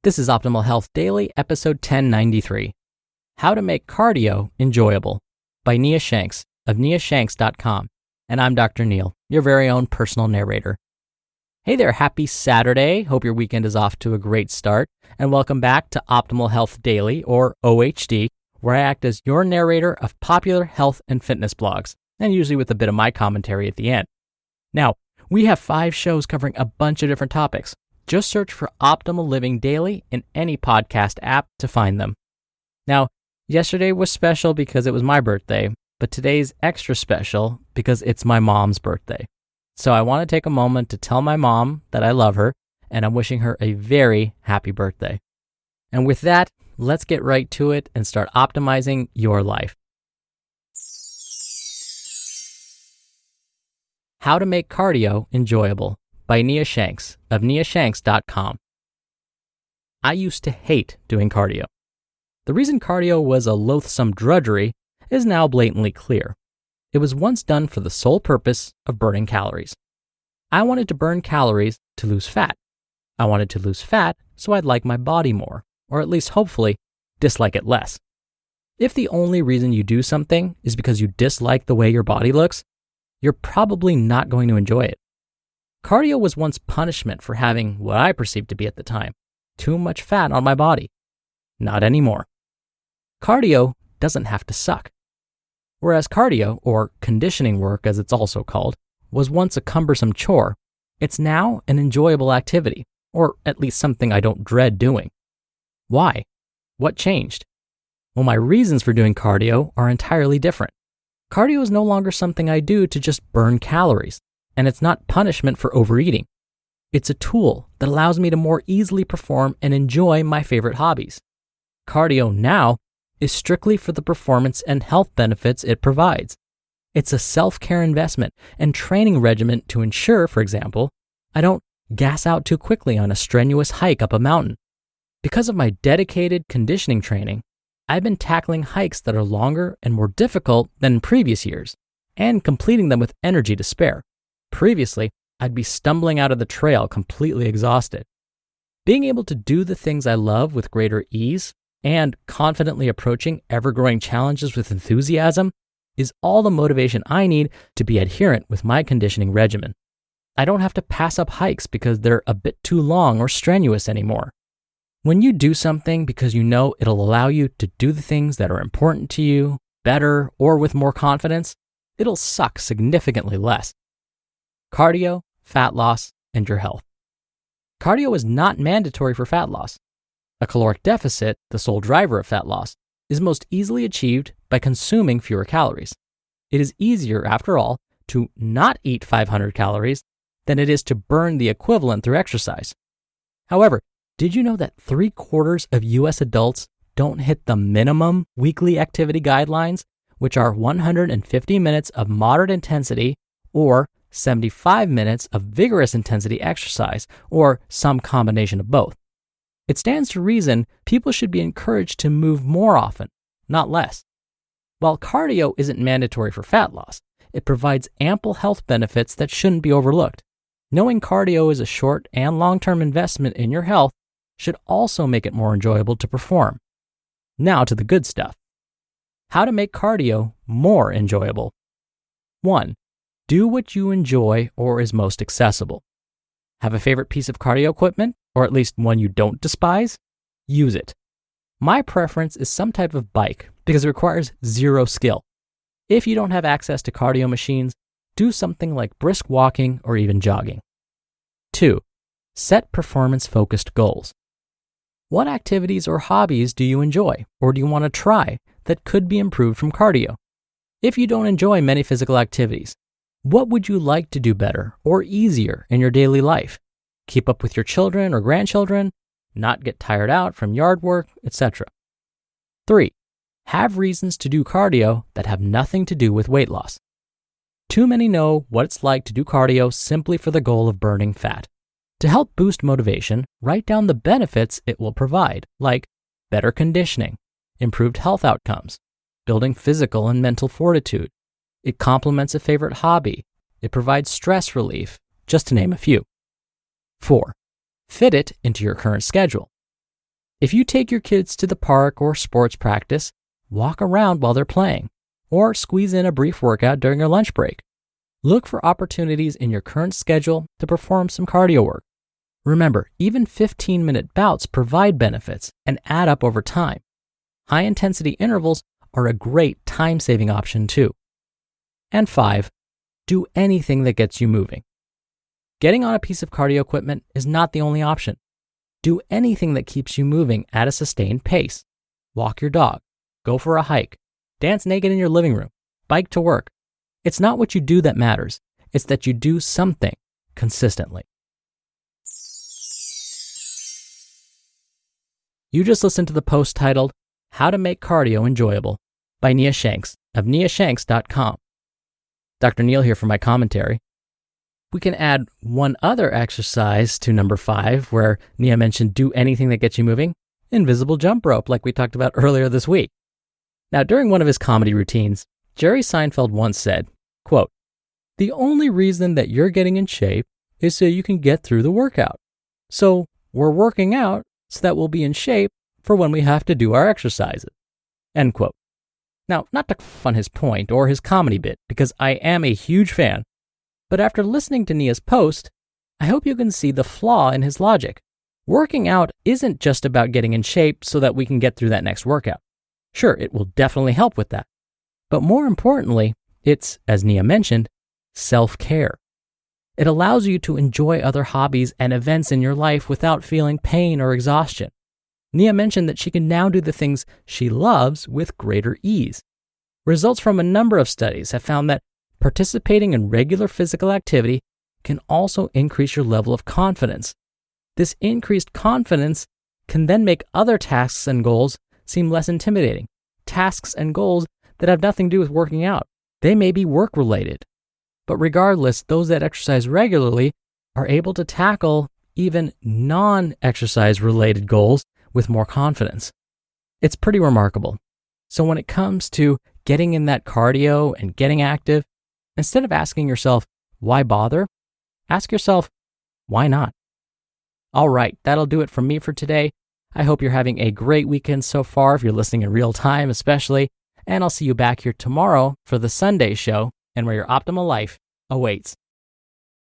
This is Optimal Health Daily, episode 1093. How to Make Cardio Enjoyable by Nia Shanks of niashanks.com. And I'm Dr. Neil, your very own personal narrator. Hey there, happy Saturday. Hope your weekend is off to a great start. And welcome back to Optimal Health Daily, or OHD, where I act as your narrator of popular health and fitness blogs, and usually with a bit of my commentary at the end. Now, we have 5 shows covering a bunch of different topics. Just search for Optimal Living Daily in any podcast app to find them. Now, yesterday was special because it was my birthday, but today's extra special because it's my mom's birthday. So I want to take a moment to tell my mom that I love her and I'm wishing her a very happy birthday. And with that, let's get right to it and start optimizing your life. How to Make Cardio Enjoyable by Nia Shanks of niashanks.com. I used to hate doing cardio. The reason cardio was a loathsome drudgery is now blatantly clear. It was once done for the sole purpose of burning calories. I wanted to burn calories to lose fat. I wanted to lose fat so I'd like my body more, or at least hopefully dislike it less. If the only reason you do something is because you dislike the way your body looks, you're probably not going to enjoy it. Cardio was once punishment for having what I perceived to be at the time too much fat on my body. Not anymore. Cardio doesn't have to suck. Whereas cardio, or conditioning work as it's also called, was once a cumbersome chore, it's now an enjoyable activity, or at least something I don't dread doing. Why? What changed? Well, my reasons for doing cardio are entirely different. Cardio is no longer something I do to just burn calories, and it's not punishment for overeating. It's a tool that allows me to more easily perform and enjoy my favorite hobbies. Cardio now is strictly for the performance and health benefits it provides. It's a self-care investment and training regimen to ensure, for example, I don't gas out too quickly on a strenuous hike up a mountain. Because of my dedicated conditioning training, I've been tackling hikes that are longer and more difficult than in previous years, and completing them with energy to spare. Previously, I'd be stumbling out of the trail completely exhausted. Being able to do the things I love with greater ease and confidently approaching ever-growing challenges with enthusiasm is all the motivation I need to be adherent with my conditioning regimen. I don't have to pass up hikes because they're a bit too long or strenuous anymore. When you do something because you know it'll allow you to do the things that are important to you better or with more confidence, it'll suck significantly less. Cardio, fat loss, and your health. Cardio is not mandatory for fat loss. A caloric deficit, the sole driver of fat loss, is most easily achieved by consuming fewer calories. It is easier, after all, to not eat 500 calories than it is to burn the equivalent through exercise. However, did you know that 3/4 of US adults don't hit the minimum weekly activity guidelines, which are 150 minutes of moderate intensity or 75 minutes of vigorous intensity exercise, or some combination of both? It stands to reason people should be encouraged to move more often, not less. While cardio isn't mandatory for fat loss, it provides ample health benefits that shouldn't be overlooked. Knowing cardio is a short and long-term investment in your health should also make it more enjoyable to perform. Now to the good stuff. How to make cardio more enjoyable. 1. Do what you enjoy or is most accessible. Have a favorite piece of cardio equipment, or at least one you don't despise? Use it. My preference is some type of bike because it requires zero skill. If you don't have access to cardio machines, do something like brisk walking or even jogging. 2. Set performance-focused goals. What activities or hobbies do you enjoy or do you want to try that could be improved from cardio? If you don't enjoy many physical activities, what would you like to do better or easier in your daily life? Keep up with your children or grandchildren, not get tired out from yard work, etc. 3. Have reasons to do cardio that have nothing to do with weight loss. Too many know what it's like to do cardio simply for the goal of burning fat. To help boost motivation, write down the benefits it will provide, like better conditioning, improved health outcomes, building physical and mental fortitude. It complements a favorite hobby. It provides stress relief, just to name a few. 4. Fit it into your current schedule. If you take your kids to the park or sports practice, walk around while they're playing, or squeeze in a brief workout during your lunch break. Look for opportunities in your current schedule to perform some cardio work. Remember, even 15-minute bouts provide benefits and add up over time. High-intensity intervals are a great time-saving option too. And 5, do anything that gets you moving. Getting on a piece of cardio equipment is not the only option. Do anything that keeps you moving at a sustained pace. Walk your dog, go for a hike, dance naked in your living room, bike to work. It's not what you do that matters. It's that you do something consistently. You just listened to the post titled, How to Make Cardio Enjoyable by Nia Shanks of niashanks.com. Dr. Neil here for my commentary. We can add one other exercise to number 5, where Nia mentioned do anything that gets you moving, invisible jump rope, like we talked about earlier this week. Now, during one of his comedy routines, Jerry Seinfeld once said, quote, "The only reason that you're getting in shape is so you can get through the workout. So we're working out so that we'll be in shape for when we have to do our exercises." End quote. Now, not to on his point or his comedy bit, because I am a huge fan, but after listening to Nia's post, I hope you can see the flaw in his logic. Working out isn't just about getting in shape so that we can get through that next workout. Sure, it will definitely help with that. But more importantly, it's, as Nia mentioned, self-care. It allows you to enjoy other hobbies and events in your life without feeling pain or exhaustion. Nia mentioned that she can now do the things she loves with greater ease. Results from a number of studies have found that participating in regular physical activity can also increase your level of confidence. This increased confidence can then make other tasks and goals seem less intimidating. Tasks and goals that have nothing to do with working out. They may be work-related. But regardless, those that exercise regularly are able to tackle even non-exercise related goals with more confidence. It's pretty remarkable. So when it comes to getting in that cardio and getting active, instead of asking yourself, why bother? Ask yourself, why not? All right, that'll do it from me for today. I hope you're having a great weekend so far, if you're listening in real time especially, and I'll see you back here tomorrow for the Sunday show and where your optimal life awaits.